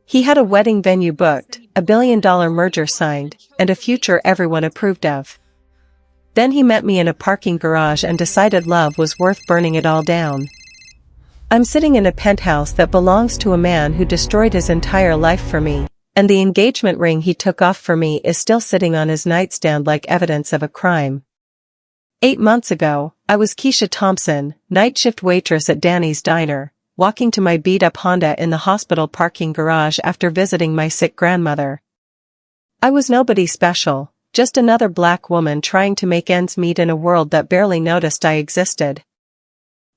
He had a wedding venue booked, a billion-dollar merger signed, and a future everyone approved of. Then he met me in a parking garage and decided love was worth burning it all down. I'm sitting in a penthouse that belongs to a man who destroyed his entire life for me, and the engagement ring he took off for me is still sitting on his nightstand like evidence of a crime. 8 months ago, I was Keisha Thompson, night shift waitress at Danny's Diner, walking to my beat-up Honda in the hospital parking garage after visiting my sick grandmother. I was nobody special, just another black woman trying to make ends meet in a world that barely noticed I existed.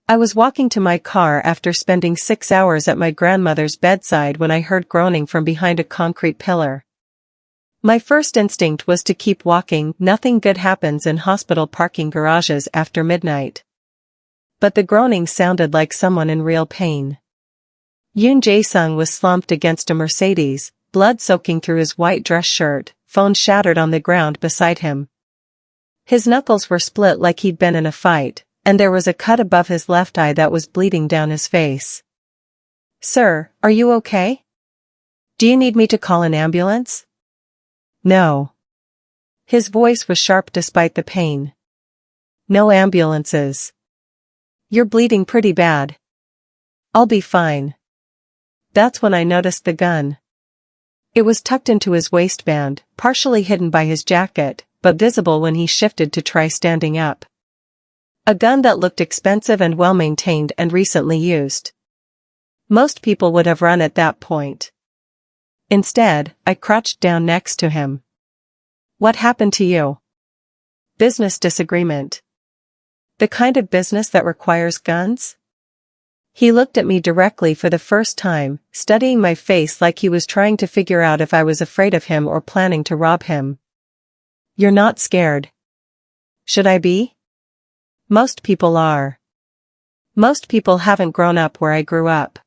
I was walking to my car after spending 6 hours at my grandmother's bedside when I heard groaning from behind a concrete pillar. My first instinct was to keep walking. Nothing good happens in hospital parking garages after midnight. But the groaning sounded like someone in real pain. Yoon Jae-sung was slumped against a Mercedes, blood soaking through his white dress shirt, phone shattered on the ground beside him. His knuckles were split like he'd been in a fight, and there was a cut above his left eye that was bleeding down his face. "Sir, are you okay? Do you need me to call an ambulance?" "No." His voice was sharp despite the pain. "No ambulances. You're bleeding pretty bad." "I'll be fine." That's when I noticed the gun. It was tucked into his waistband, partially hidden by his jacket, but visible when he shifted to try standing up. A gun that looked expensive and well-maintained and recently used. Most people would have run at that point. Instead, I crouched down next to him. "What happened to you?" "Business disagreement." "The kind of business that requires guns?" He looked at me directly for the first time, studying my face like he was trying to figure out if I was afraid of him or planning to rob him. "You're not scared." "Should I be?" "Most people are. Most people haven't grown up where I grew up."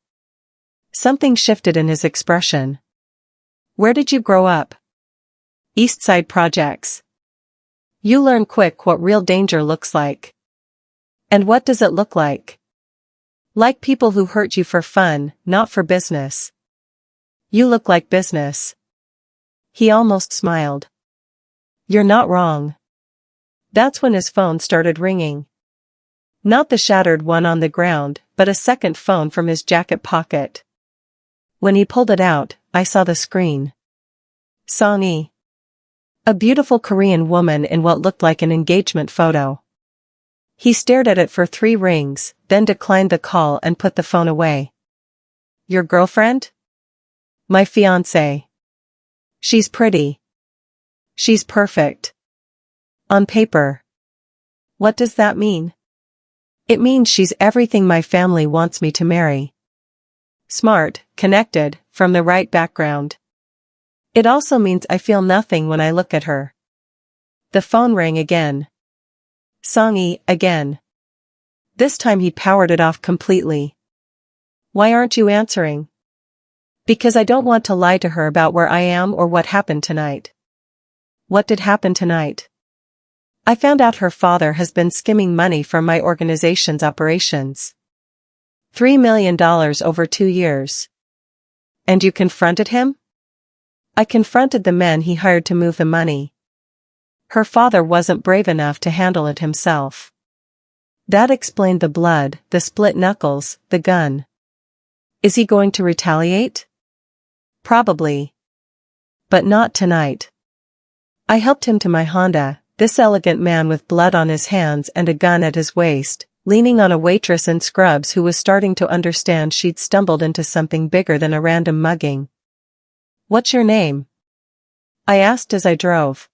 Something shifted in his expression. "Where did you grow up?" "East Side Projects." "You learn quick what real danger looks like." "And what does it look like?" "Like people who hurt you for fun, not for business." "You look like business." He almost smiled. "You're not wrong." That's when his phone started ringing. Not the shattered one on the ground, but a second phone from his jacket pocket. When he pulled it out, I saw the screen. Song-yi. A beautiful Korean woman in what looked like an engagement photo. He stared at it for 3 rings, then declined the call and put the phone away. "Your girlfriend?" "My fiancée." "She's pretty." "She's perfect." "On paper." "What does that mean?" "It means she's everything my family wants me to marry. Smart, connected, from the right background. It also means I feel nothing when I look at her." The phone rang again. Song-yi, again. This time he powered it off completely. "Why aren't you answering?" "Because I don't want to lie to her about where I am or what happened tonight." "What did happen tonight?" "I found out her father has been skimming money from my organization's operations. $3 million over 2 years. "And you confronted him?" "I confronted the men he hired to move the money. Her father wasn't brave enough to handle it himself." That explained the blood, the split knuckles, the gun. Is he going to retaliate? Probably. But not tonight. I helped him to my Honda, this elegant man with blood on his hands and a gun at his waist, leaning on a waitress in scrubs who was starting to understand she'd stumbled into something bigger than a random mugging. "What's your name?" I asked as I drove.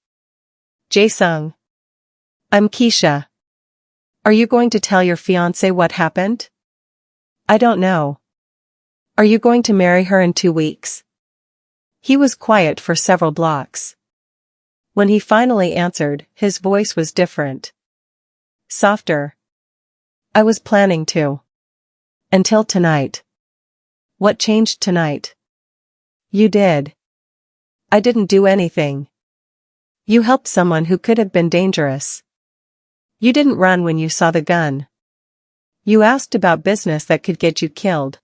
"Jae-sung." "I'm Keisha." "Are you going to tell your fiancé what happened?" "I don't know." "Are you going to marry her in 2 weeks?" He was quiet for several blocks. When he finally answered, his voice was different. Softer. "I was planning to. Until tonight." "What changed tonight?" "You did." "I didn't do anything." "You helped someone who could have been dangerous." "You didn't run when you saw the gun." "You asked about business that could get you killed."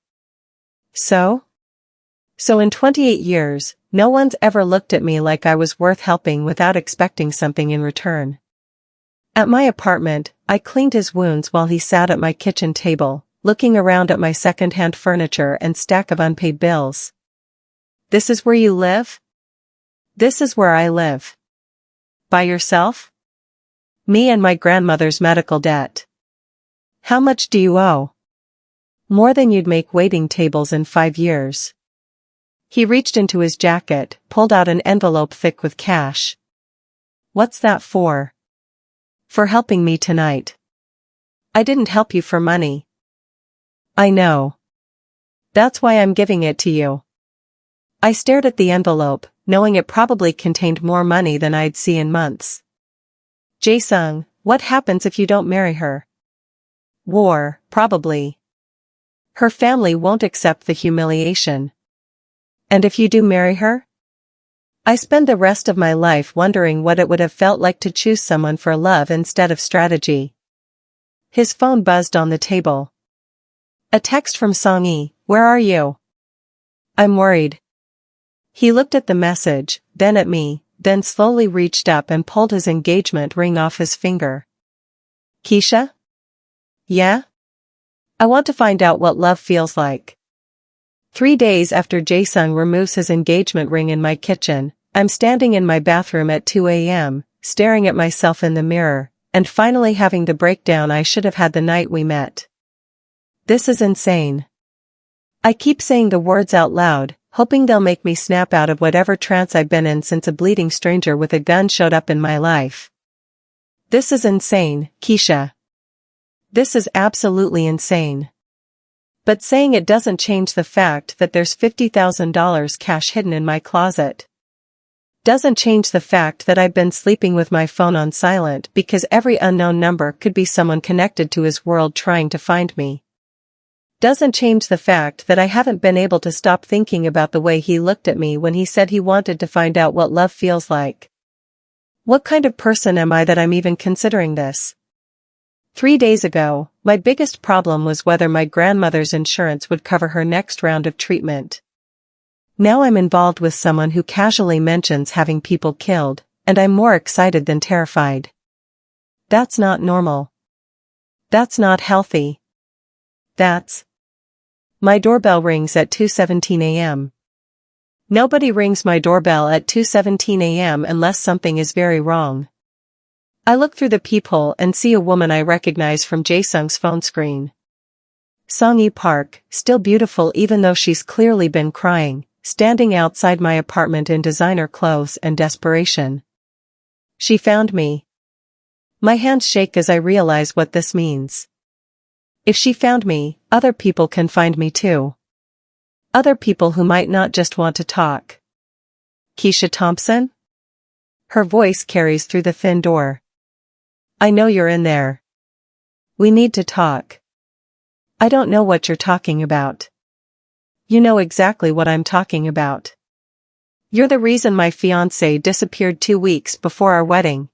"So?" So in 28 years, no one's ever looked at me like I was worth helping without expecting something in return. At my apartment, I cleaned his wounds while he sat at my kitchen table, looking around at my second-hand furniture and stack of unpaid bills. This is where you live? This is where I live. By yourself? Me and my grandmother's medical debt. How much do you owe? More than you'd make waiting tables in 5 years. He reached into his jacket, pulled out an envelope thick with cash. What's that for? For helping me tonight. I didn't help you for money. I know. That's why I'm giving it to you. I stared at the envelope, knowing it probably contained more money than I'd see in months. Jae-sung, what happens if you don't marry her? War, probably. Her family won't accept the humiliation. And if you do marry her? I spend the rest of my life wondering what it would have felt like to choose someone for love instead of strategy. His phone buzzed on the table. A text from Song-yi, where are you? I'm worried. He looked at the message, then at me, then slowly reached up and pulled his engagement ring off his finger. Keisha? Yeah? I want to find out what love feels like. 3 days after Jae-sung removes his engagement ring in my kitchen, I'm standing in my bathroom at 2 a.m., staring at myself in the mirror, and finally having the breakdown I should have had the night we met. This is insane. I keep saying the words out loud, hoping they'll make me snap out of whatever trance I've been in since a bleeding stranger with a gun showed up in my life. This is insane, Keisha. This is absolutely insane. But saying it doesn't change the fact that there's $50,000 cash hidden in my closet. Doesn't change the fact that I've been sleeping with my phone on silent because every unknown number could be someone connected to his world trying to find me. Doesn't change the fact that I haven't been able to stop thinking about the way he looked at me when he said he wanted to find out what love feels like. What kind of person am I that I'm even considering this? 3 days ago, my biggest problem was whether my grandmother's insurance would cover her next round of treatment. Now I'm involved with someone who casually mentions having people killed, and I'm more excited than terrified. That's not normal. That's not healthy. My doorbell rings at 2:17 a.m. Nobody rings my doorbell at 2:17 a.m. unless something is very wrong. I look through the peephole and see a woman I recognize from Jae-sung's phone screen. Song-yi Park, still beautiful even though she's clearly been crying, standing outside my apartment in designer clothes and desperation. She found me. My hands shake as I realize what this means. If she found me, other people can find me too. Other people who might not just want to talk. Keisha Thompson? Her voice carries through the thin door. I know you're in there. We need to talk. I don't know what you're talking about. You know exactly what I'm talking about. You're the reason my fiancée disappeared 2 weeks before our wedding.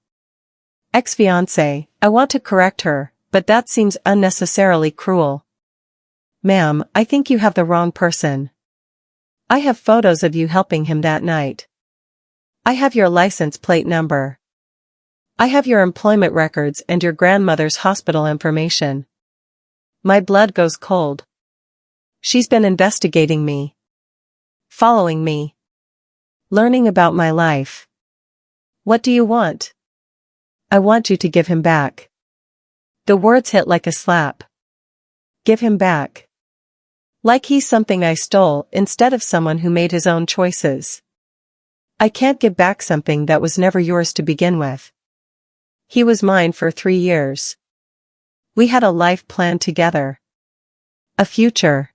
Ex-fiancée, I want to correct her, but that seems unnecessarily cruel. Ma'am, I think you have the wrong person. I have photos of you helping him that night. I have your license plate number. I have your employment records and your grandmother's hospital information. My blood goes cold. She's been investigating me. Following me. Learning about my life. What do you want? I want you to give him back. The words hit like a slap. Give him back. Like he's something I stole instead of someone who made his own choices. I can't give back something that was never yours to begin with. He was mine for 3 years. We had a life planned together. A future.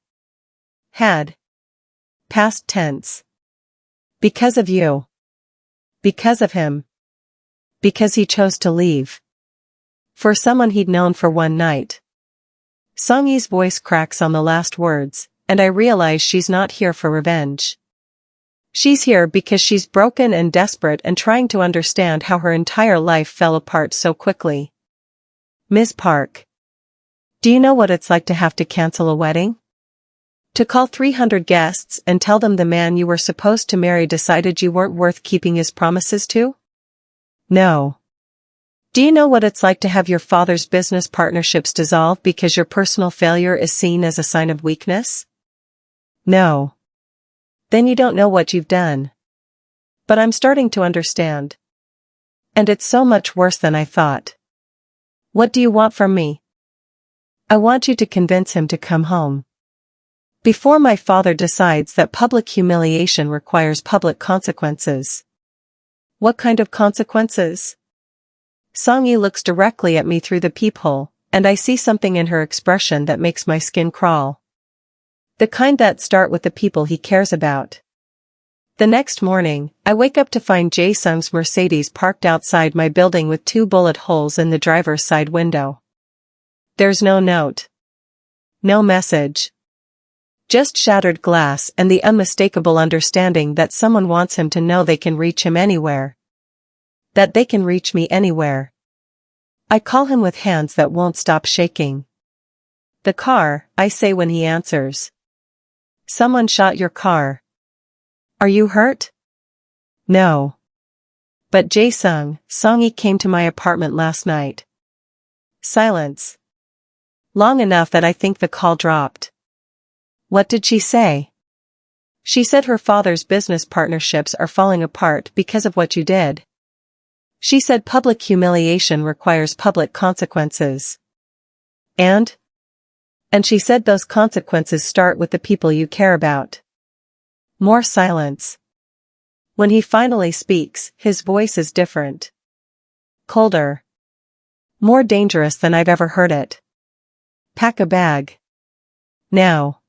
Had. Past tense. Because of you. Because of him. Because he chose to leave. For someone he'd known for one night. Song-yi's voice cracks on the last words, and I realize she's not here for revenge. She's here because she's broken and desperate and trying to understand how her entire life fell apart so quickly. Ms. Park. Do you know what it's like to have to cancel a wedding? To call 300 guests and tell them the man you were supposed to marry decided you weren't worth keeping his promises to? No. Do you know what it's like to have your father's business partnerships dissolve because your personal failure is seen as a sign of weakness? No. Then you don't know what you've done. But I'm starting to understand. And it's so much worse than I thought. What do you want from me? I want you to convince him to come home. Before my father decides that public humiliation requires public consequences. What kind of consequences? Song-yi looks directly at me through the peephole, and I see something in her expression that makes my skin crawl. The kind that start with the people he cares about. The next morning, I wake up to find Jae-sung's Mercedes parked outside my building with 2 bullet holes in the driver's side window. There's no note. No message. Just shattered glass and the unmistakable understanding that someone wants him to know they can reach him anywhere. That they can reach me anywhere. I call him with hands that won't stop shaking. The car, I say when he answers. Someone shot your car. Are you hurt? No. But Jae-sung, Song-yi came to my apartment last night. Silence. Long enough that I think the call dropped. What did she say? She said her father's business partnerships are falling apart because of what you did. She said public humiliation requires public consequences. And she said those consequences start with the people you care about. More silence. When he finally speaks, his voice is different. Colder. More dangerous than I've ever heard it. Pack a bag. Now.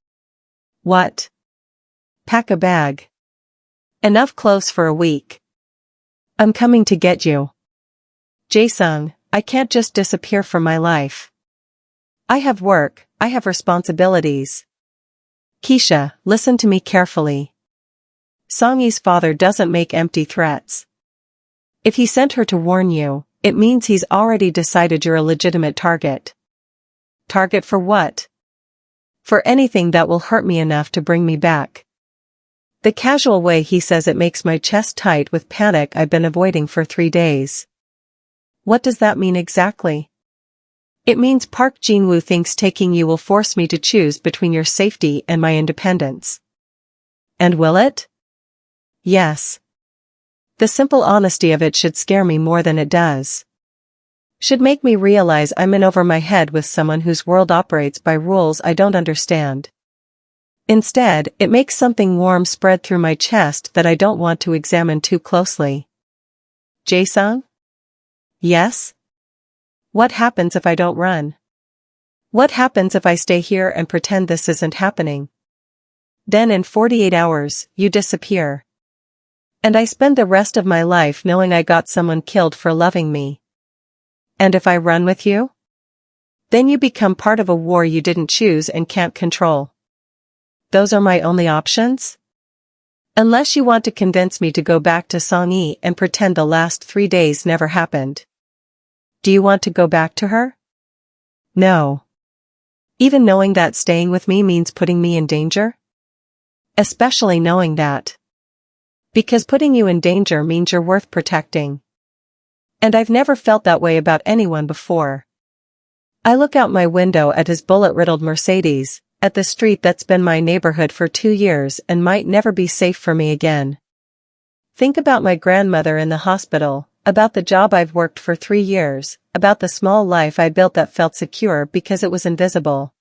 What? Pack a bag. Enough clothes for a week. I'm coming to get you. Jae-sung, I can't just disappear from my life. I have work, I have responsibilities. Keisha, listen to me carefully. Song-yi's father doesn't make empty threats. If he sent her to warn you, it means he's already decided you're a legitimate target. Target for what? For anything that will hurt me enough to bring me back. The casual way he says it makes my chest tight with panic I've been avoiding for 3 days. What does that mean exactly? It means Park Jin-woo thinks taking you will force me to choose between your safety and my independence. And will it? Yes. The simple honesty of it should scare me more than it does. Should make me realize I'm in over my head with someone whose world operates by rules I don't understand. Instead, it makes something warm spread through my chest that I don't want to examine too closely. Jae-sung? Yes? What happens if I don't run? What happens if I stay here and pretend this isn't happening? Then in 48 hours, you disappear. And I spend the rest of my life knowing I got someone killed for loving me. And if I run with you? Then you become part of a war you didn't choose and can't control. Those are my only options? Unless you want to convince me to go back to Song-yi and pretend the last 3 days never happened. Do you want to go back to her? No. Even knowing that staying with me means putting me in danger? Especially knowing that. Because putting you in danger means you're worth protecting. And I've never felt that way about anyone before. I look out my window at his bullet-riddled Mercedes, at the street that's been my neighborhood for 2 years and might never be safe for me again. Think about my grandmother in the hospital, about the job I've worked for 3 years, about the small life I built that felt secure because it was invisible.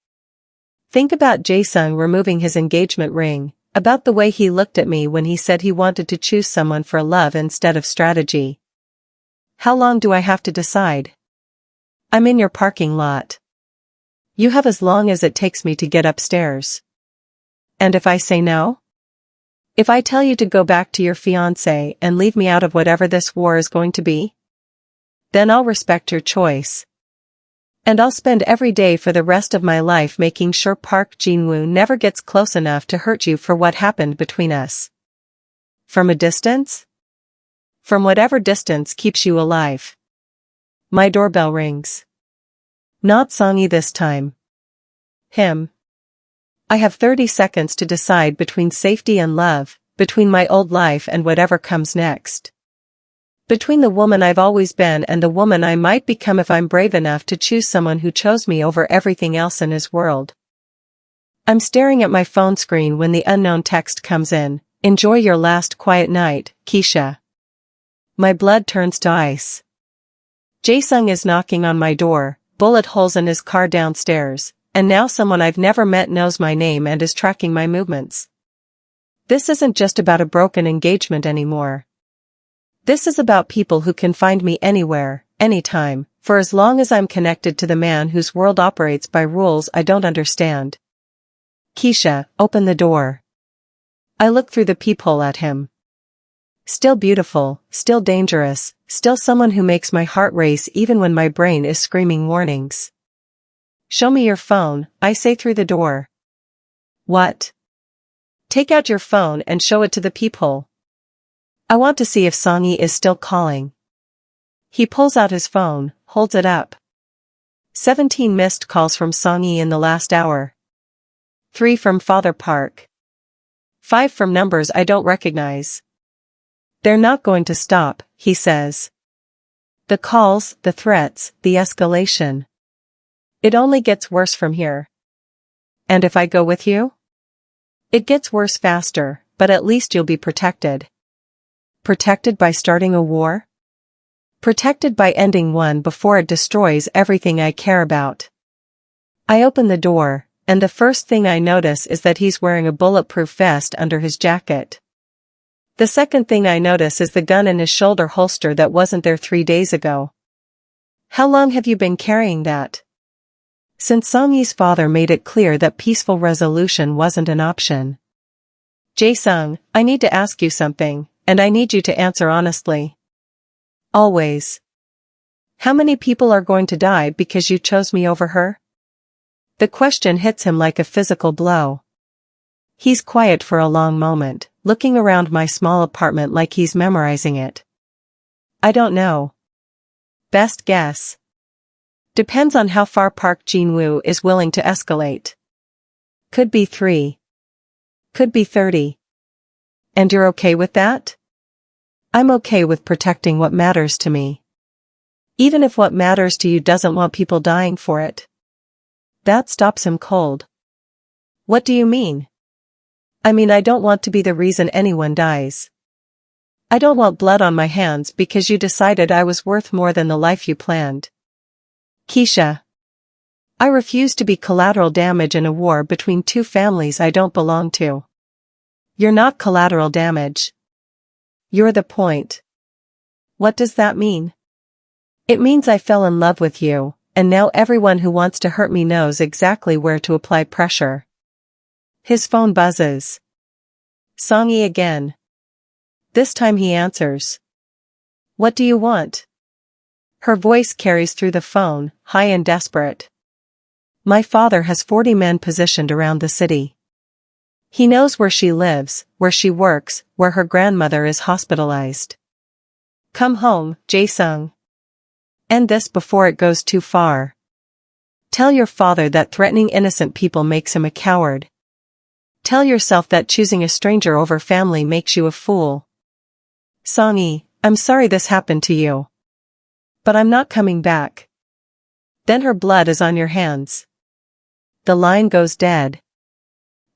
Think about Jae-sung removing his engagement ring, about the way he looked at me when he said he wanted to choose someone for love instead of strategy. How long do I have to decide? I'm in your parking lot. You have as long as it takes me to get upstairs. And if I say no? If I tell you to go back to your fiancé and leave me out of whatever this war is going to be? Then I'll respect your choice. And I'll spend every day for the rest of my life making sure Park Jin-woo never gets close enough to hurt you for what happened between us. From a distance? From whatever distance keeps you alive. My doorbell rings. Not Song-yi this time. Him. I have 30 seconds to decide between safety and love, between my old life and whatever comes next. Between the woman I've always been and the woman I might become if I'm brave enough to choose someone who chose me over everything else in his world. I'm staring at my phone screen when the unknown text comes in. Enjoy your last quiet night, Keisha. My blood turns to ice. Jae-sung is knocking on my door, bullet holes in his car downstairs, and now someone I've never met knows my name and is tracking my movements. This isn't just about a broken engagement anymore. This is about people who can find me anywhere, anytime, for as long as I'm connected to the man whose world operates by rules I don't understand. Keisha, open the door. I look through the peephole at him. Still beautiful, still dangerous, still someone who makes my heart race even when my brain is screaming warnings. Show me your phone, I say through the door. What? Take out your phone and show it to the peephole. I want to see if Song-yi is still calling. He pulls out his phone, holds it up. 17 missed calls from Song-yi in the last hour. 3 from Father Park. 5 from numbers I don't recognize. They're not going to stop, he says. The calls, the threats, the escalation. It only gets worse from here. And if I go with you? It gets worse faster, but at least you'll be protected. Protected by starting a war? Protected by ending one before it destroys everything I care about. I open the door, and the first thing I notice is that he's wearing a bulletproof vest under his jacket. The second thing I notice is the gun in his shoulder holster that wasn't there 3 days ago. How long have you been carrying that? Since Song-yi's father made it clear that peaceful resolution wasn't an option. Jae-sung, I need to ask you something, and I need you to answer honestly. Always. How many people are going to die because you chose me over her? The question hits him like a physical blow. He's quiet for a long moment, looking around my small apartment like he's memorizing it. I don't know. Best guess. Depends on how far Park Jin-woo is willing to escalate. Could be 3. Could be 30. And you're okay with that? I'm okay with protecting what matters to me. Even if what matters to you doesn't want people dying for it. That stops him cold. What do you mean? I mean, I don't want to be the reason anyone dies. I don't want blood on my hands because you decided I was worth more than the life you planned. Keisha. I refuse to be collateral damage in a war between 2 families I don't belong to. You're not collateral damage. You're the point. What does that mean? It means I fell in love with you, and now everyone who wants to hurt me knows exactly where to apply pressure. His phone buzzes. Song-yi again. This time he answers. What do you want? Her voice carries through the phone, high and desperate. My father has 40 men positioned around the city. He knows where she lives, where she works, where her grandmother is hospitalized. Come home, Jae-sung. End this before it goes too far. Tell your father that threatening innocent people makes him a coward. Tell yourself that choosing a stranger over family makes you a fool. Song-yi, I'm sorry this happened to you. But I'm not coming back. Then her blood is on your hands. The line goes dead.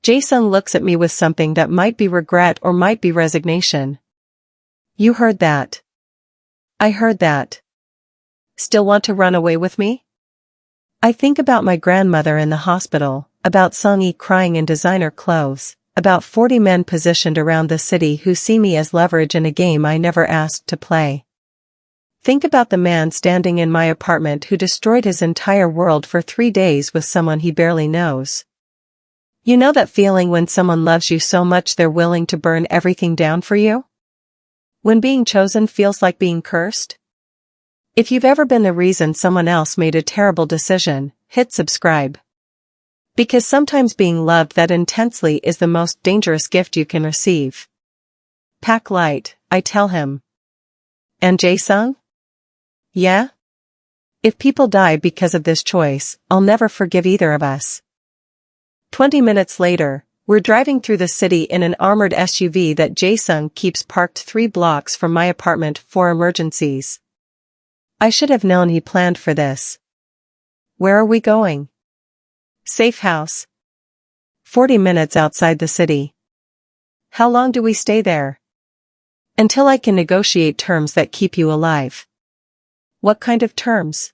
Jae-sung looks at me with something that might be regret or might be resignation. You heard that. I heard that. Still want to run away with me? I think about my grandmother in the hospital, about Song-yi crying in designer clothes, about 40 men positioned around the city who see me as leverage in a game I never asked to play. Think about the man standing in my apartment who destroyed his entire world for 3 days with someone he barely knows. You know that feeling when someone loves you so much they're willing to burn everything down for you? When being chosen feels like being cursed? If you've ever been the reason someone else made a terrible decision, hit subscribe. Because sometimes being loved that intensely is the most dangerous gift you can receive. Pack light, I tell him. And Jae-sung? Yeah? If people die because of this choice, I'll never forgive either of us. 20 minutes later, we're driving through the city in an armored SUV that Jae-sung keeps parked 3 blocks from my apartment for emergencies. I should have known he planned for this. Where are we going? Safe house. 40 minutes outside the city. How long do we stay there? Until I can negotiate terms that keep you alive. What kind of terms?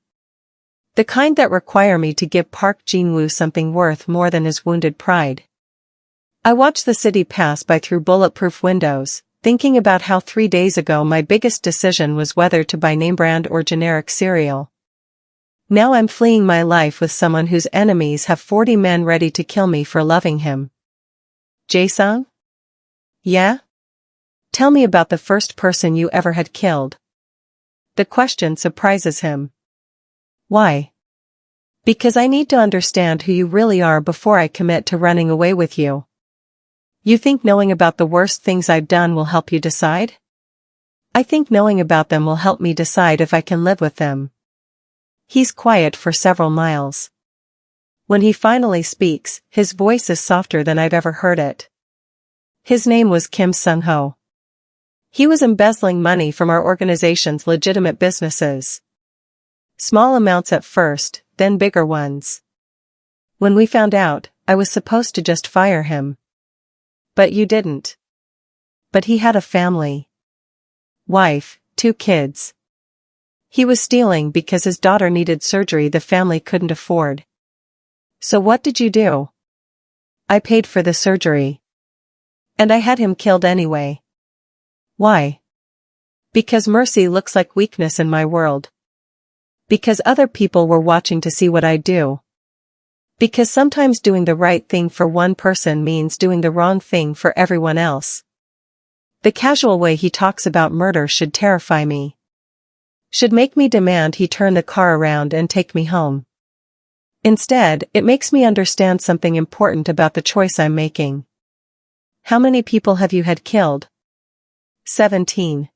The kind that require me to give Park Jin-woo something worth more than his wounded pride. I watch the city pass by through bulletproof windows, thinking about how 3 days ago my biggest decision was whether to buy name brand or generic cereal. Now I'm fleeing my life with someone whose enemies have 40 men ready to kill me for loving him. Jae-sung? Yeah? Tell me about the first person you ever had killed. The question surprises him. Why? Because I need to understand who you really are before I commit to running away with you. You think knowing about the worst things I've done will help you decide? I think knowing about them will help me decide if I can live with them. He's quiet for several miles. When he finally speaks, his voice is softer than I've ever heard it. His name was Kim Sung-ho. He was embezzling money from our organization's legitimate businesses. Small amounts at first, then bigger ones. When we found out, I was supposed to just fire him. But you didn't. But he had a family. Wife, 2 kids. He was stealing because his daughter needed surgery the family couldn't afford. So what did you do? I paid for the surgery. And I had him killed anyway. Why? Because mercy looks like weakness in my world. Because other people were watching to see what I do. Because sometimes doing the right thing for one person means doing the wrong thing for everyone else. The casual way he talks about murder should terrify me. Should make me demand he turn the car around and take me home. Instead, it makes me understand something important about the choice I'm making. How many people have you had killed? 17.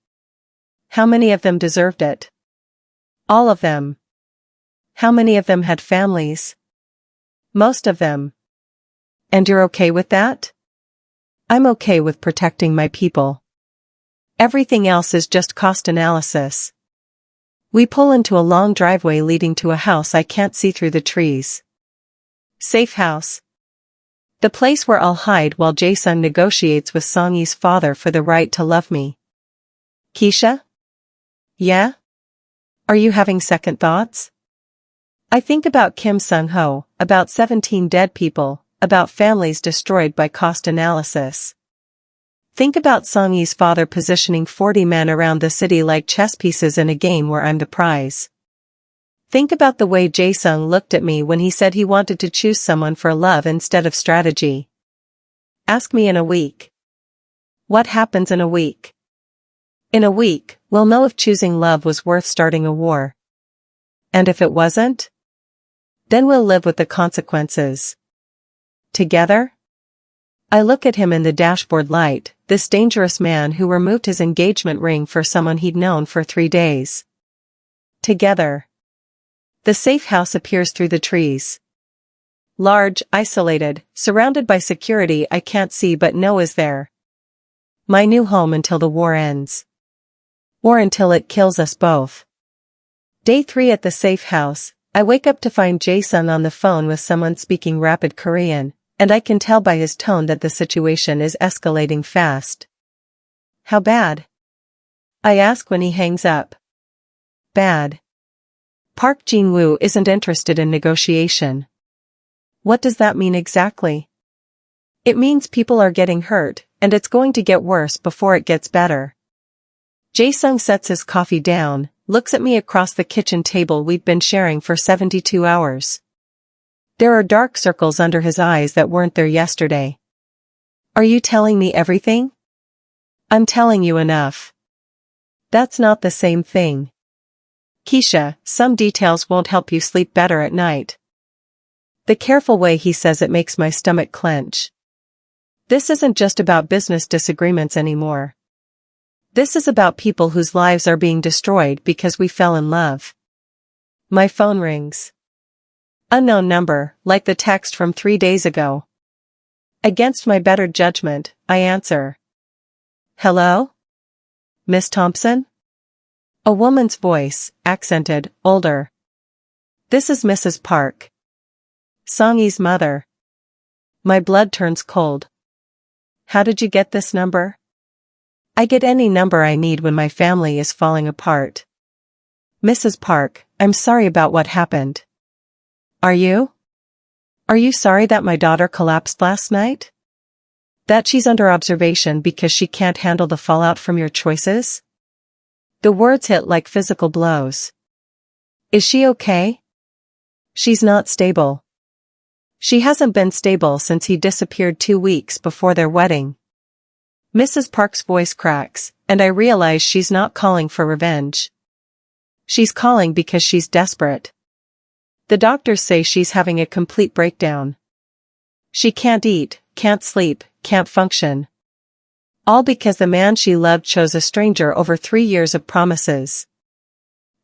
How many of them deserved it? All of them. How many of them had families? Most of them. And you're okay with that? I'm okay with protecting my people. Everything else is just cost analysis. We pull into a long driveway leading to a house I can't see through the trees. Safe house. The place where I'll hide while Jae-sung negotiates with Song-yi's father for the right to love me. Keisha? Yeah? Are you having second thoughts? I think about Kim Sung-ho, about 17 dead people, about families destroyed by cost analysis. Think about Song-yi's father positioning 40 men around the city like chess pieces in a game where I'm the prize. Think about the way Jae-sung looked at me when he said he wanted to choose someone for love instead of strategy. Ask me in a week. What happens in a week? In a week, we'll know if choosing love was worth starting a war. And if it wasn't? Then we'll live with the consequences. Together? I look at him in the dashboard light, this dangerous man who removed his engagement ring for someone he'd known for 3 days. Together. The safe house appears through the trees. Large, isolated, surrounded by security I can't see but know is there. My new home until the war ends. Or until it kills us both. Day 3 at the safe house, I wake up to find Jae-sung on the phone with someone speaking rapid Korean, and I can tell by his tone that the situation is escalating fast. How bad? I ask when he hangs up. Bad. Park Jin-woo isn't interested in negotiation. What does that mean exactly? It means people are getting hurt, and it's going to get worse before it gets better. Jae-sung sets his coffee down, looks at me across the kitchen table we'd been sharing for 72 hours. There are dark circles under his eyes that weren't there yesterday. Are you telling me everything? I'm telling you enough. That's not the same thing. Keisha, some details won't help you sleep better at night. The careful way he says it makes my stomach clench. This isn't just about business disagreements anymore. This is about people whose lives are being destroyed because we fell in love. My phone rings. Unknown number, like the text from 3 days ago. Against my better judgment, I answer. Hello? Miss Thompson? A woman's voice, accented, older. This is Mrs. Park. Songyi's mother. My blood turns cold. How did you get this number? I get any number I need when my family is falling apart. Mrs. Park, I'm sorry about what happened. Are you? Are you sorry that my daughter collapsed last night? That she's under observation because she can't handle the fallout from your choices? The words hit like physical blows. Is she okay? She's not stable. She hasn't been stable since he disappeared 2 weeks before their wedding. Mrs. Park's voice cracks, and I realize she's not calling for revenge. She's calling because she's desperate. The doctors say she's having a complete breakdown. She can't eat, can't sleep, can't function. All because the man she loved chose a stranger over 3 years of promises.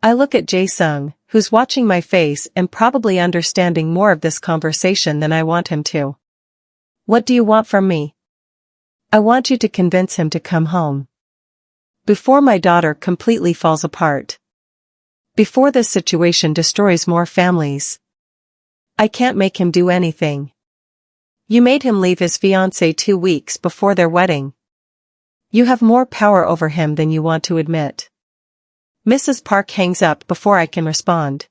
I look at Jae-sung, who's watching my face and probably understanding more of this conversation than I want him to. What do you want from me? I want you to convince him to come home. Before my daughter completely falls apart. Before this situation destroys more families. I can't make him do anything. You made him leave his fiancée 2 weeks before their wedding. You have more power over him than you want to admit. Mrs. Park hangs up before I can respond.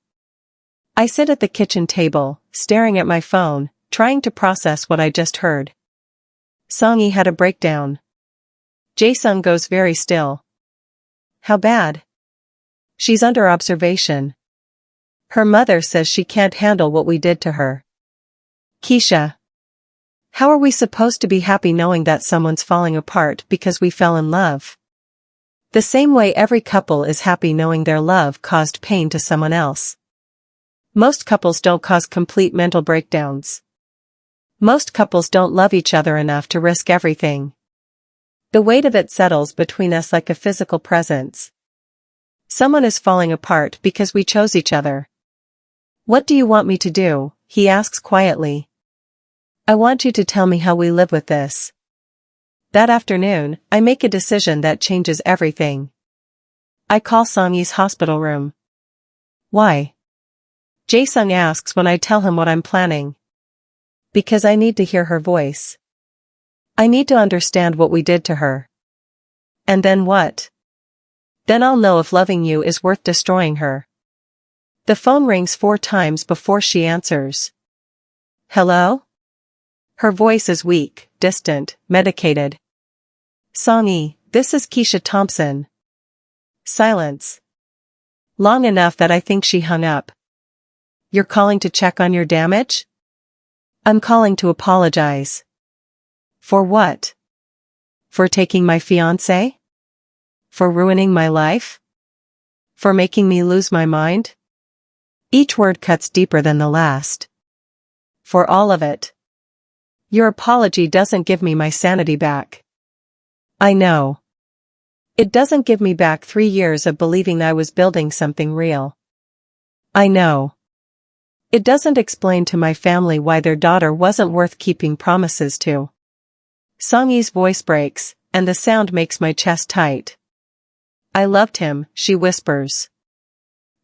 I sit at the kitchen table, staring at my phone, trying to process what I just heard. Songyi had a breakdown. Jae-sung goes very still. How bad? She's under observation. Her mother says she can't handle what we did to her. Keisha. How are we supposed to be happy knowing that someone's falling apart because we fell in love? The same way every couple is happy knowing their love caused pain to someone else. Most couples don't cause complete mental breakdowns. Most couples don't love each other enough to risk everything. The weight of it settles between us like a physical presence. Someone is falling apart because we chose each other. What do you want me to do? He asks quietly. I want you to tell me how we live with this. That afternoon, I make a decision that changes everything. I call Songyi's hospital room. Why? Jae-sung asks when I tell him what I'm planning. Because I need to hear her voice. I need to understand what we did to her. And then what? Then I'll know if loving you is worth destroying her. The phone rings 4 times before she answers. Hello? Her voice is weak, distant, medicated. Songyi, this is Keisha Thompson. Silence. Long enough that I think she hung up. You're calling to check on your damage? I'm calling to apologize. For what? For taking my fiancé? For ruining my life? For making me lose my mind? Each word cuts deeper than the last. For all of it. Your apology doesn't give me my sanity back. I know. It doesn't give me back 3 years of believing I was building something real. I know. It doesn't explain to my family why their daughter wasn't worth keeping promises to. Songyi's voice breaks, and the sound makes my chest tight. I loved him, she whispers.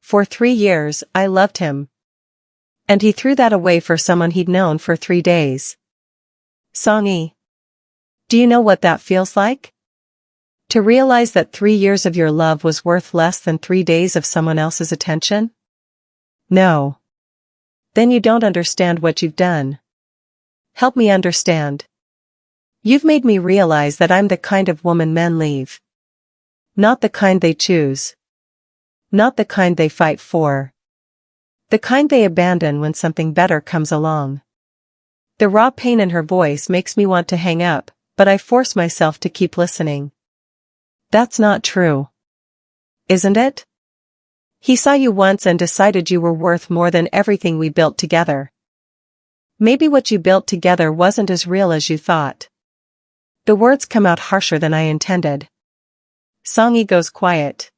For 3 years, I loved him. And he threw that away for someone he'd known for 3 days. Songyi. Do you know what that feels like? To realize that 3 years of your love was worth less than 3 days of someone else's attention? No. Then you don't understand what you've done. Help me understand. You've made me realize that I'm the kind of woman men leave. Not the kind they choose. Not the kind they fight for. The kind they abandon when something better comes along. The raw pain in her voice makes me want to hang up, but I force myself to keep listening. That's not true. Isn't it? He saw you once and decided you were worth more than everything we built together. Maybe what you built together wasn't as real as you thought. The words come out harsher than I intended. Songyi goes quiet.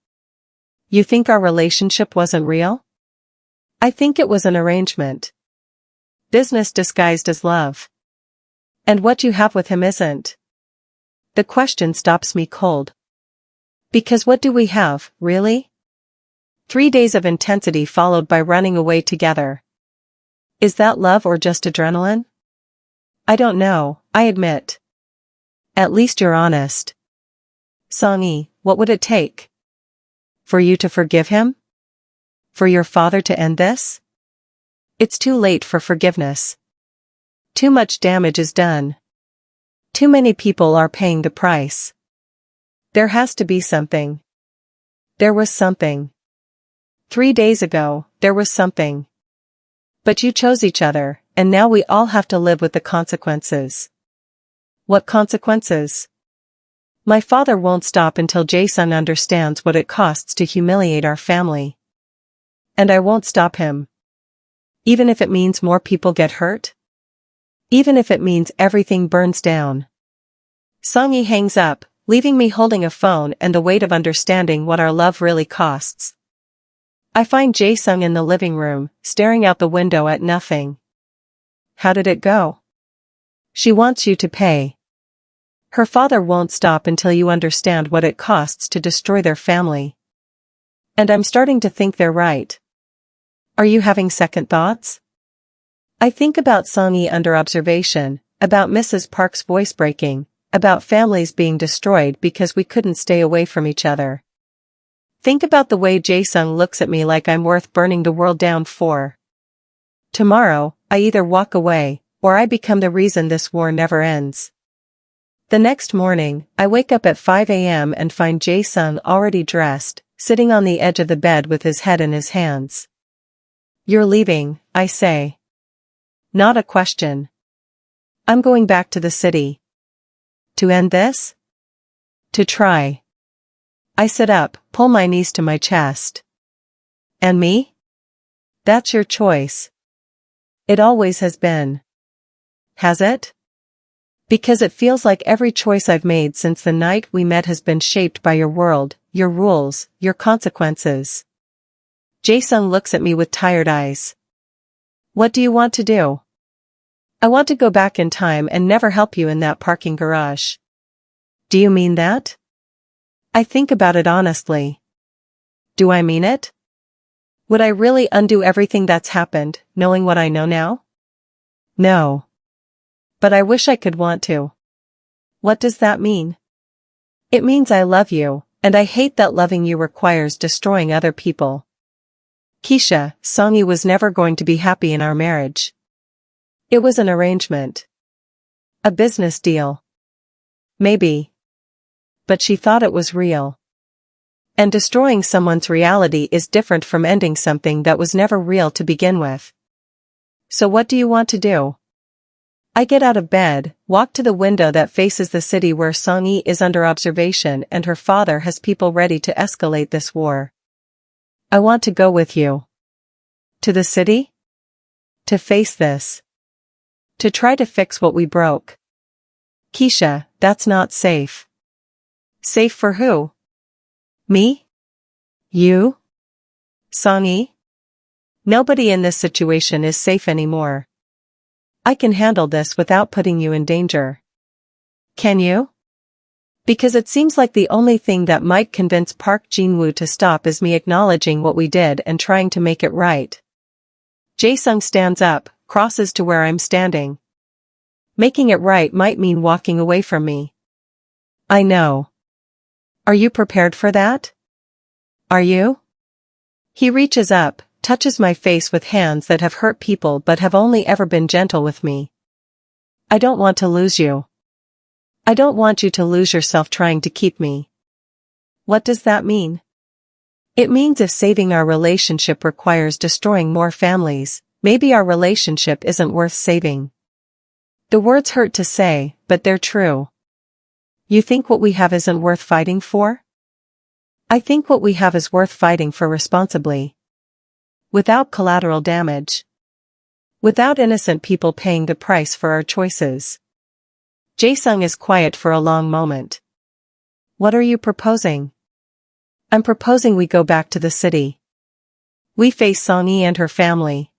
You think our relationship wasn't real? I think it was an arrangement. Business disguised as love. And what you have with him isn't. The question stops me cold. Because what do we have, really? 3 days of intensity followed by running away together. Is that love or just adrenaline? I don't know, I admit. At least you're honest. Song-yi, what would it take? For you to forgive him? For your father to end this? It's too late for forgiveness. Too much damage is done. Too many people are paying the price. There has to be something. There was something. 3 days ago, there was something. But you chose each other, and now we all have to live with the consequences. What consequences? My father won't stop until Jae-sung understands what it costs to humiliate our family. And I won't stop him. Even if it means more people get hurt? Even if it means everything burns down. Song-yi hangs up, leaving me holding a phone and the weight of understanding what our love really costs. I find Jae-sung in the living room, staring out the window at nothing. How did it go? She wants you to pay. Her father won't stop until you understand what it costs to destroy their family. And I'm starting to think they're right. Are you having second thoughts? I think about Song-yi under observation, about Mrs. Park's voice breaking, about families being destroyed because we couldn't stay away from each other. Think about the way Jae-sung looks at me like I'm worth burning the world down for. Tomorrow, I either walk away, or I become the reason this war never ends. The next morning, I wake up at 5 a.m. and find Jae-sung already dressed, sitting on the edge of the bed with his head in his hands. You're leaving, I say. Not a question. I'm going back to the city. To end this? To try. I sit up, pull my knees to my chest. And me? That's your choice. It always has been. Has it? Because it feels like every choice I've made since the night we met has been shaped by your world, your rules, your consequences. Jae-sung looks at me with tired eyes. What do you want to do? I want to go back in time and never help you in that parking garage. Do you mean that? I think about it honestly. Do I mean it? Would I really undo everything that's happened, knowing what I know now? No. But I wish I could want to. What does that mean? It means I love you, and I hate that loving you requires destroying other people. Keisha, Song-yi was never going to be happy in our marriage. It was an arrangement. A business deal. Maybe. But she thought it was real. And destroying someone's reality is different from ending something that was never real to begin with. So what do you want to do? I get out of bed, walk to the window that faces the city where Song-yi is under observation and her father has people ready to escalate this war. I want to go with you. To the city? To face this. To try to fix what we broke. Keisha, that's not safe. Safe for who? Me? You? Song-yi? Nobody in this situation is safe anymore. I can handle this without putting you in danger. Can you? Because it seems like the only thing that might convince Park Jin-woo to stop is me acknowledging what we did and trying to make it right. Jae-sung stands up, crosses to where I'm standing. Making it right might mean walking away from me. I know. Are you prepared for that? Are you? He reaches up, touches my face with hands that have hurt people but have only ever been gentle with me. I don't want to lose you. I don't want you to lose yourself trying to keep me. What does that mean? It means if saving our relationship requires destroying more families, maybe our relationship isn't worth saving. The words hurt to say, but they're true. You think what we have isn't worth fighting for? I think what we have is worth fighting for responsibly. Without collateral damage. Without innocent people paying the price for our choices. Jae-sung is quiet for a long moment. What are you proposing? I'm proposing we go back to the city. We face Song-yi and her family.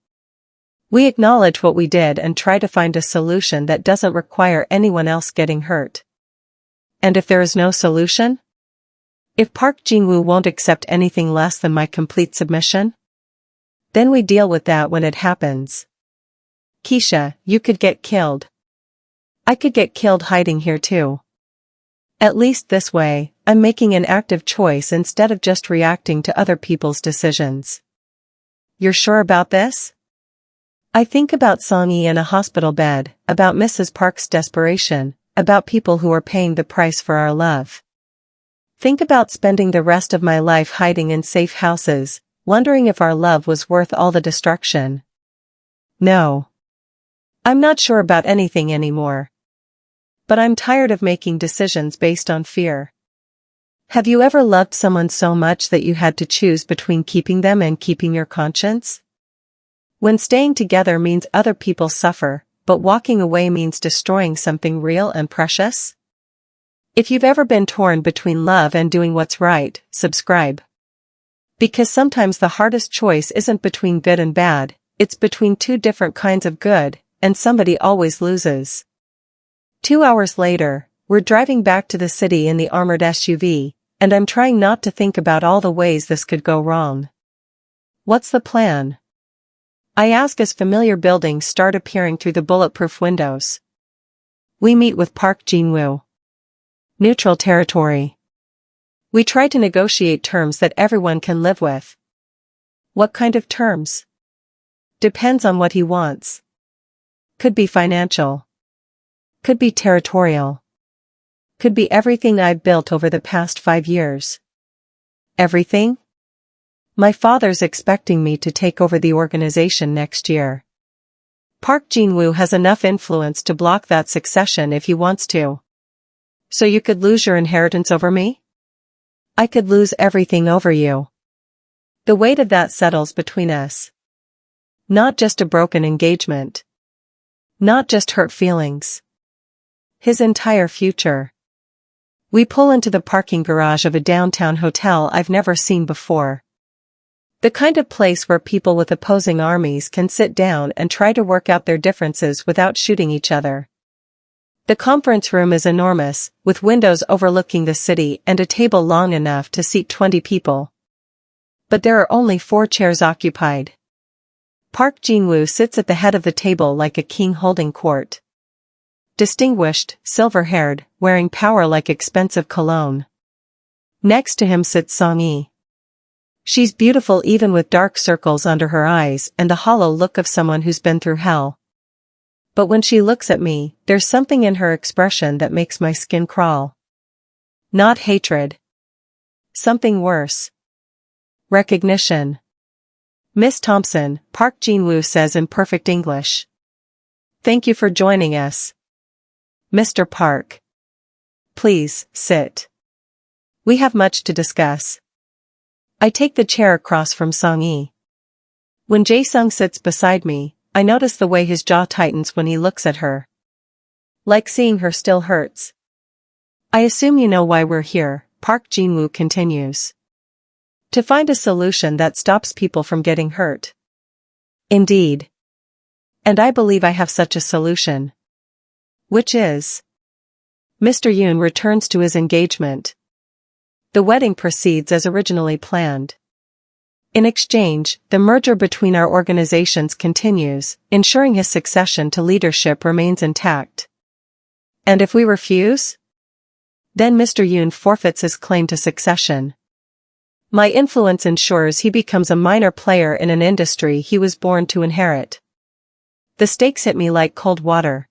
We acknowledge what we did and try to find a solution that doesn't require anyone else getting hurt. And if there is no solution? If Park Jin-woo won't accept anything less than my complete submission? Then we deal with that when it happens. Keisha, you could get killed. I could get killed hiding here too. At least this way, I'm making an active choice instead of just reacting to other people's decisions. You're sure about this? I think about Song-yi in a hospital bed, about Mrs. Park's desperation, about people who are paying the price for our love. Think about spending the rest of my life hiding in safe houses, wondering if our love was worth all the destruction. No. I'm not sure about anything anymore. But I'm tired of making decisions based on fear. Have you ever loved someone so much that you had to choose between keeping them and keeping your conscience? When staying together means other people suffer, but walking away means destroying something real and precious? If you've ever been torn between love and doing what's right, subscribe. Because sometimes the hardest choice isn't between good and bad, it's between two different kinds of good, and somebody always loses. 2 hours later, we're driving back to the city in the armored SUV, and I'm trying not to think about all the ways this could go wrong. What's the plan? I ask as familiar buildings start appearing through the bulletproof windows. We meet with Park Jin-woo. Neutral territory. We try to negotiate terms that everyone can live with. What kind of terms? Depends on what he wants. Could be financial. Could be territorial. Could be everything I've built over the past 5 years. Everything? My father's expecting me to take over the organization next year. Park Jin-woo has enough influence to block that succession if he wants to. So you could lose your inheritance over me? I could lose everything over you. The weight of that settles between us. Not just a broken engagement. Not just hurt feelings. His entire future. We pull into the parking garage of a downtown hotel I've never seen before. The kind of place where people with opposing armies can sit down and try to work out their differences without shooting each other. The conference room is enormous, with windows overlooking the city and a table long enough to seat 20 people. But there are only 4 chairs occupied. Park Jin-woo sits at the head of the table like a king holding court. Distinguished, silver-haired, wearing power like expensive cologne. Next to him sits Song-yi. She's beautiful even with dark circles under her eyes and the hollow look of someone who's been through hell. But when she looks at me, there's something in her expression that makes my skin crawl. Not hatred. Something worse. Recognition. Miss Thompson, Park Jin-woo says in perfect English. Thank you for joining us. Mr. Park. Please, sit. We have much to discuss. I take the chair across from Song-yi. When Jae-sung sits beside me, I notice the way his jaw tightens when he looks at her. Like seeing her still hurts. I assume you know why we're here, Park Jin-woo continues. To find a solution that stops people from getting hurt. Indeed. And I believe I have such a solution. Which is? Mr. Yoon returns to his engagement. The wedding proceeds as originally planned. In exchange, the merger between our organizations continues, ensuring his succession to leadership remains intact. And if we refuse? Then Mr. Yoon forfeits his claim to succession. My influence ensures he becomes a minor player in an industry he was born to inherit. The stakes hit me like cold water.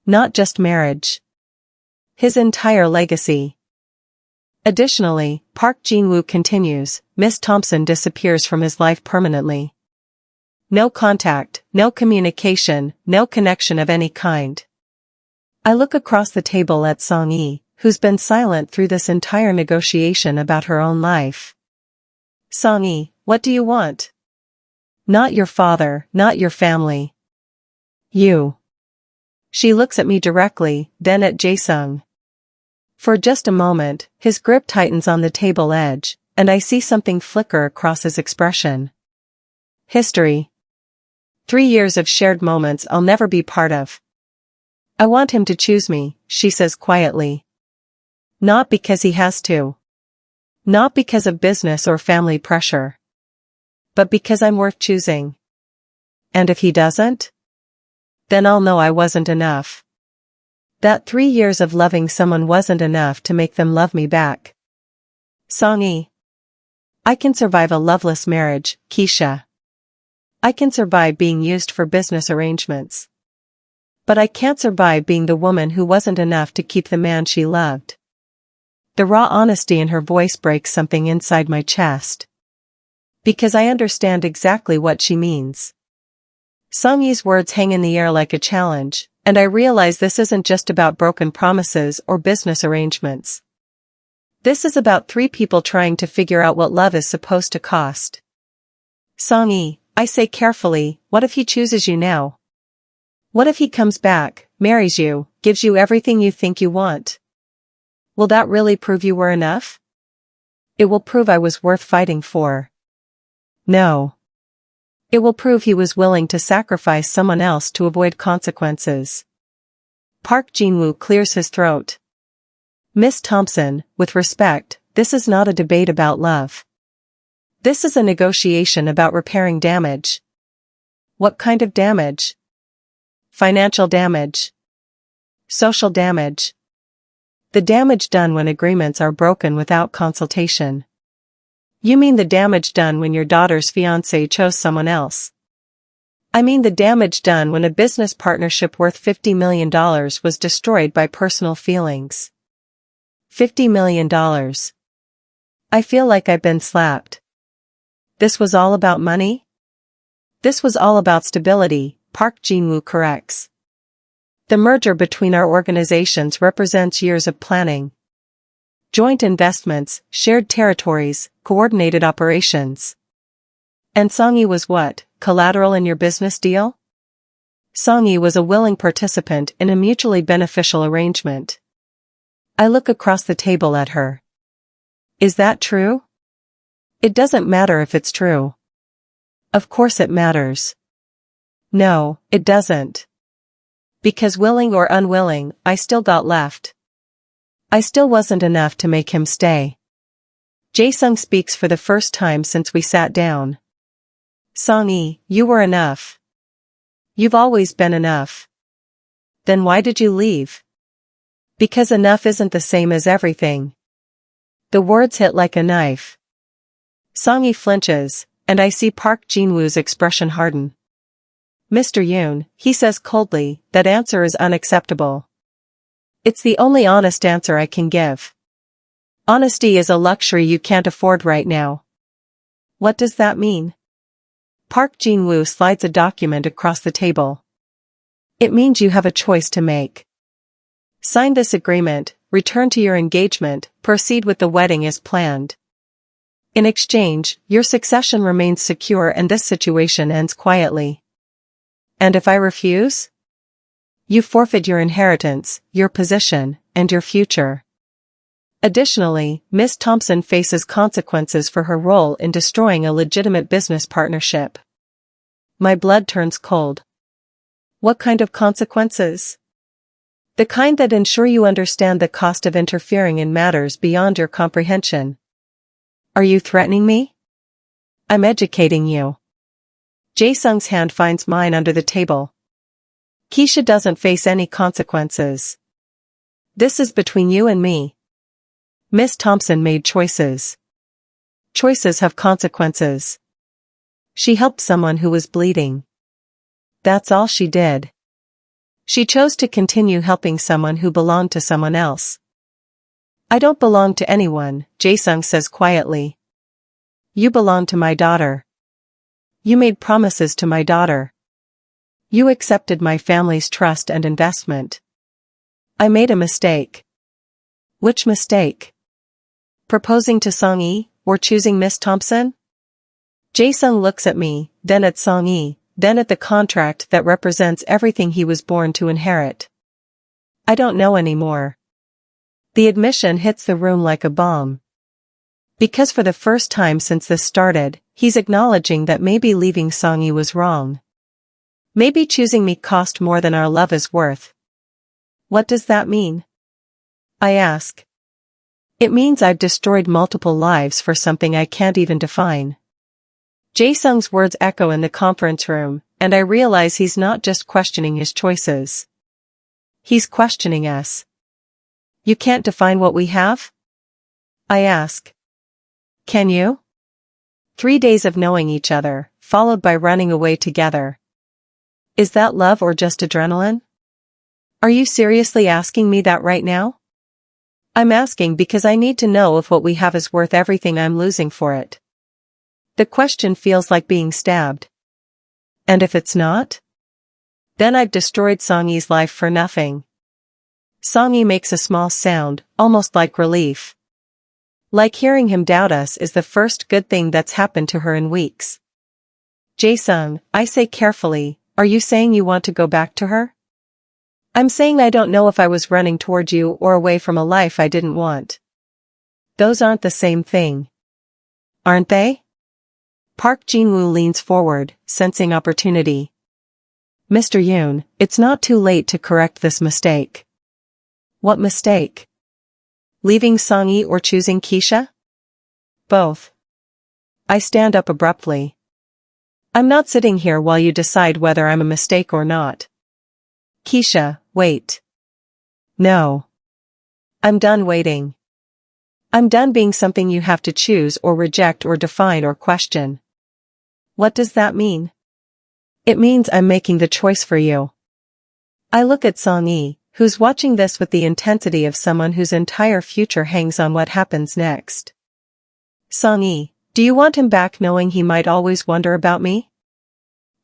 Not just marriage. His entire legacy. Additionally, Park Jin-woo continues, Miss Thompson disappears from his life permanently. No contact, no communication, no connection of any kind. I look across the table at Song-yi, who's been silent through this entire negotiation about her own life. Song-yi, what do you want? Not your father, not your family. You. She looks at me directly, then at Jae-sung. For just a moment, his grip tightens on the table edge, and I see something flicker across his expression. History. 3 years of shared moments I'll never be part of. I want him to choose me, she says quietly. Not because he has to. Not because of business or family pressure. But because I'm worth choosing. And if he doesn't? Then I'll know I wasn't enough. That 3 years of loving someone wasn't enough to make them love me back. Song-yi. I can survive a loveless marriage, Keisha. I can survive being used for business arrangements. But I can't survive being the woman who wasn't enough to keep the man she loved. The raw honesty in her voice breaks something inside my chest. Because I understand exactly what she means. Song-yi's words hang in the air like a challenge, and I realize this isn't just about broken promises or business arrangements. This is about 3 people trying to figure out what love is supposed to cost. Song-yi, I say carefully, what if he chooses you now? What if he comes back, marries you, gives you everything you think you want? Will that really prove you were enough? It will prove I was worth fighting for. No. It will prove he was willing to sacrifice someone else to avoid consequences. Park Jin-woo clears his throat. Miss Thompson, with respect, this is not a debate about love. This is a negotiation about repairing damage. What kind of damage? Financial damage. Social damage. The damage done when agreements are broken without consultation. You mean the damage done when your daughter's fiancé chose someone else? I mean the damage done when a business partnership worth $50 million was destroyed by personal feelings. $50 million. I feel like I've been slapped. This was all about money? This was all about stability, Park Jin-woo corrects. The merger between our organizations represents years of planning. Joint investments, shared territories, coordinated operations. And Song-yi was what, collateral in your business deal? Song-yi was a willing participant in a mutually beneficial arrangement. I look across the table at her. Is that true? It doesn't matter if it's true. Of course it matters. No, it doesn't. Because willing or unwilling, I still got left. I still wasn't enough to make him stay. Jae-sung speaks for the first time since we sat down. Song-yi, you were enough. You've always been enough. Then why did you leave? Because enough isn't the same as everything. The words hit like a knife. Song-yi flinches, and I see Park Jin-woo's expression harden. Mr. Yoon, he says coldly, that answer is unacceptable. It's the only honest answer I can give. Honesty is a luxury you can't afford right now. What does that mean? Park Jin-woo slides a document across the table. It means you have a choice to make. Sign this agreement, return to your engagement, proceed with the wedding as planned. In exchange, your succession remains secure and this situation ends quietly. And if I refuse? You forfeit your inheritance, your position, and your future. Additionally, Miss Thompson faces consequences for her role in destroying a legitimate business partnership. My blood turns cold. What kind of consequences? The kind that ensure you understand the cost of interfering in matters beyond your comprehension. Are you threatening me? I'm educating you. Jae-sung's hand finds mine under the table. Keisha doesn't face any consequences. This is between you and me. Miss Thompson made choices. Choices have consequences. She helped someone who was bleeding. That's all she did. She chose to continue helping someone who belonged to someone else. I don't belong to anyone, Jae-sung says quietly. You belong to my daughter. You made promises to my daughter. You accepted my family's trust and investment. I made a mistake. Which mistake? Proposing to Song-yi, or choosing Miss Thompson? Jae-sung looks at me, then at Song-yi, then at the contract that represents everything he was born to inherit. I don't know anymore. The admission hits the room like a bomb. Because for the first time since this started, he's acknowledging that maybe leaving Song-yi was wrong. Maybe choosing me cost more than our love is worth. What does that mean? I ask. It means I've destroyed multiple lives for something I can't even define. Jae-sung's words echo in the conference room, and I realize he's not just questioning his choices. He's questioning us. You can't define what we have? I ask. Can you? 3 days of knowing each other, followed by running away together. Is that love or just adrenaline? Are you seriously asking me that right now? I'm asking because I need to know if what we have is worth everything I'm losing for it. The question feels like being stabbed. And if it's not? Then I've destroyed Song-yi's life for nothing. Song-yi makes a small sound, almost like relief. Like hearing him doubt us is the first good thing that's happened to her in weeks. Jae-sung, I say carefully, are you saying you want to go back to her? I'm saying I don't know if I was running toward you or away from a life I didn't want. Those aren't the same thing. Aren't they? Park Jin-woo leans forward, sensing opportunity. Mr. Yoon, it's not too late to correct this mistake. What mistake? Leaving Song-yi or choosing Keisha? Both. I stand up abruptly. I'm not sitting here while you decide whether I'm a mistake or not. Keisha, wait. No. I'm done waiting. I'm done being something you have to choose or reject or define or question. What does that mean? It means I'm making the choice for you. I look at Song-yi, who's watching this with the intensity of someone whose entire future hangs on what happens next. Song-yi, do you want him back knowing he might always wonder about me?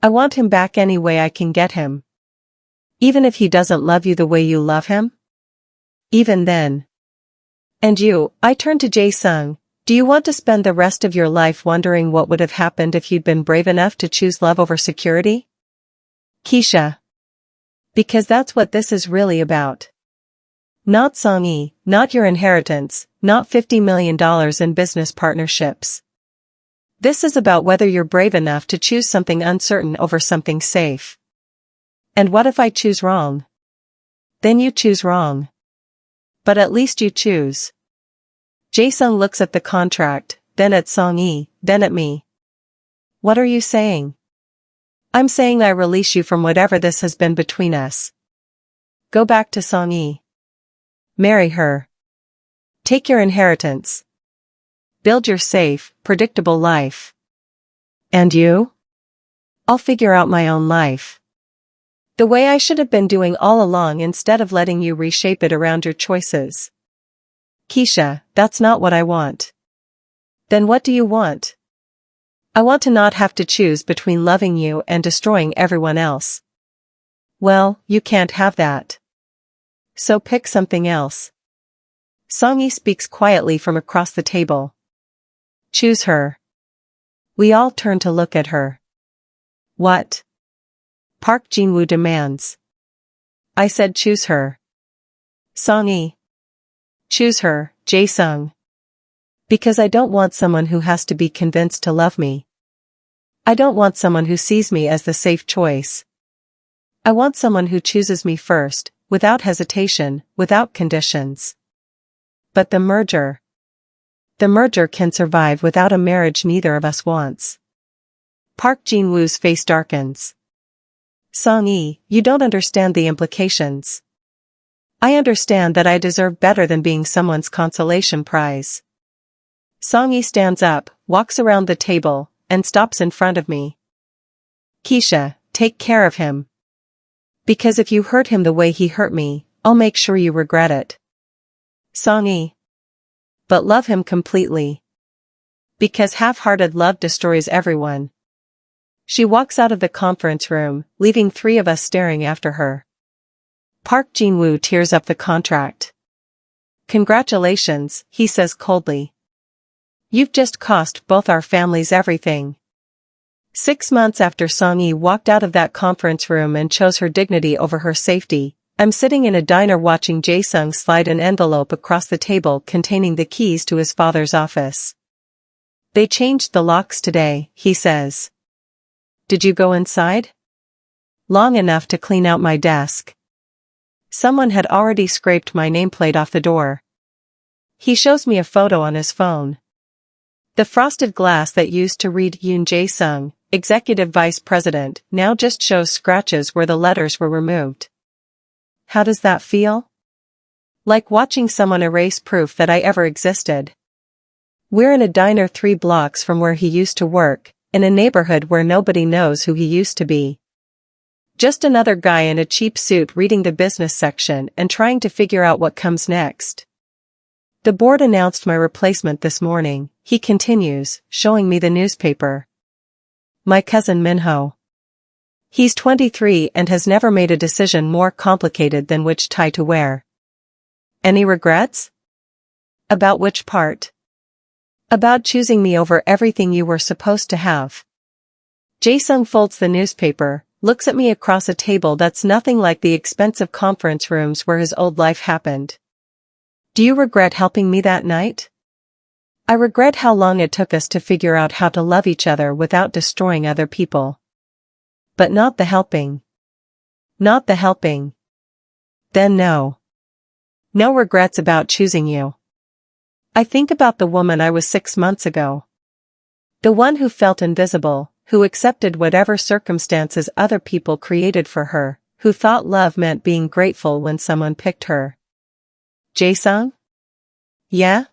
I want him back any way I can get him. Even if he doesn't love you the way you love him? Even then. And you, I turn to Jae-sung, do you want to spend the rest of your life wondering what would have happened if you'd been brave enough to choose love over security? Keisha. Because that's what this is really about. Not Song-yi, not your inheritance, not $50 million in business partnerships. This is about whether you're brave enough to choose something uncertain over something safe. And what if I choose wrong? Then you choose wrong. But at least you choose. Jae-sung looks at the contract, then at Song-yi, then at me. What are you saying? I'm saying I release you from whatever this has been between us. Go back to Song-yi. Marry her. Take your inheritance. Build your safe, predictable life. And you? I'll figure out my own life. The way I should have been doing all along instead of letting you reshape it around your choices. Keisha, that's not what I want. Then what do you want? I want to not have to choose between loving you and destroying everyone else. Well, you can't have that. So pick something else. Song-yi speaks quietly from across the table. Choose her. We all turn to look at her. What? Park Jin-woo demands. I said choose her. Song-yi. Choose her, Jae-sung. Because I don't want someone who has to be convinced to love me. I don't want someone who sees me as the safe choice. I want someone who chooses me first, without hesitation, without conditions. But the merger. The merger can survive without a marriage neither of us wants. Park Jin-woo's face darkens. Song-yi, you don't understand the implications. I understand that I deserve better than being someone's consolation prize. Song-yi stands up, walks around the table, and stops in front of me. Keisha, take care of him. Because if you hurt him the way he hurt me, I'll make sure you regret it. Song-yi. But love him completely. Because half-hearted love destroys everyone. She walks out of the conference room, leaving 3 of us staring after her. Park Jin-woo tears up the contract. Congratulations, he says coldly. You've just cost both our families everything. 6 months after Song-yi walked out of that conference room and chose her dignity over her safety, I'm sitting in a diner watching Jae-sung slide an envelope across the table containing the keys to his father's office. They changed the locks today, he says. Did you go inside? long enough to clean out my desk. Someone had already scraped my nameplate off the door. He shows me a photo on his phone. The frosted glass that used to read Yoon Jae-sung, Executive Vice President, now just shows scratches where the letters were removed. How does that feel? Like watching someone erase proof that I ever existed. We're in a diner 3 blocks from where he used to work, in a neighborhood where nobody knows who he used to be. Just another guy in a cheap suit reading the business section and trying to figure out what comes next. The board announced my replacement this morning, he continues, showing me the newspaper. My cousin Minho. He's 23 and has never made a decision more complicated than which tie to wear. Any regrets? About which part? About choosing me over everything you were supposed to have. Jae-sung folds the newspaper, looks at me across a table that's nothing like the expensive conference rooms where his old life happened. Do you regret helping me that night? I regret how long it took us to figure out how to love each other without destroying other people. But not the helping. Not the helping. Then no. No regrets about choosing you. I think about the woman I was 6 months ago. The one who felt invisible, who accepted whatever circumstances other people created for her, who thought love meant being grateful when someone picked her. Jae-sung? Yeah?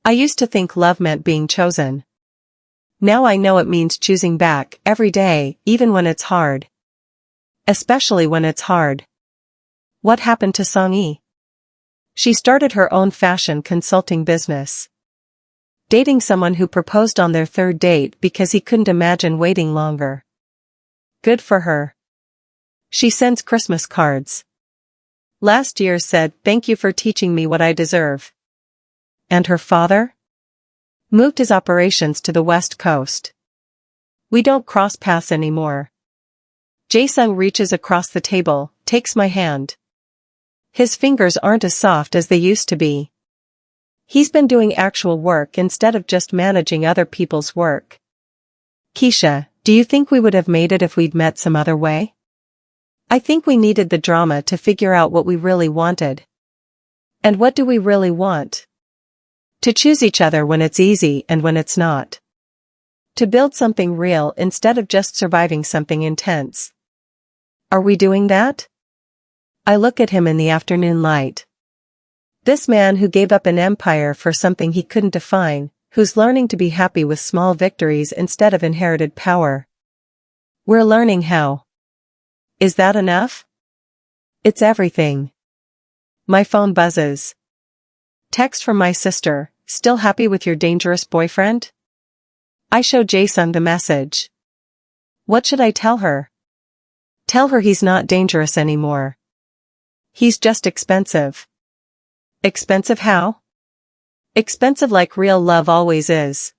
I used to think love meant being chosen. Now I know it means choosing back every day, even when it's hard. Especially when it's hard. What happened to Song-yi? She started her own fashion consulting business. Dating someone who proposed on their 3rd date because he couldn't imagine waiting longer. Good for her. She sends Christmas cards. Last year said, "Thank you for teaching me what I deserve." And her father? Moved his operations to the West Coast. We don't cross paths anymore. Jae-sung reaches across the table, takes my hand. His fingers aren't as soft as they used to be. He's been doing actual work instead of just managing other people's work. Keisha, do you think we would have made it if we'd met some other way? I think we needed the drama to figure out what we really wanted. And what do we really want? To choose each other when it's easy and when it's not. To build something real instead of just surviving something intense. Are we doing that? I look at him in the afternoon light. This man who gave up an empire for something he couldn't define, who's learning to be happy with small victories instead of inherited power. We're learning how. Is that enough? It's everything. My phone buzzes. Text from my sister, still happy with your dangerous boyfriend? I show Jae-sung the message. What should I tell her? Tell her he's not dangerous anymore. He's just expensive. Expensive how? Expensive like real love always is.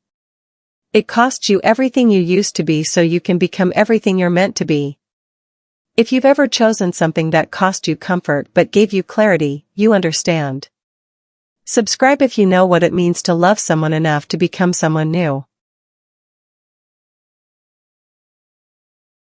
It costs you everything you used to be so you can become everything you're meant to be. If you've ever chosen something that cost you comfort but gave you clarity, you understand. Subscribe if you know what it means to love someone enough to become someone new.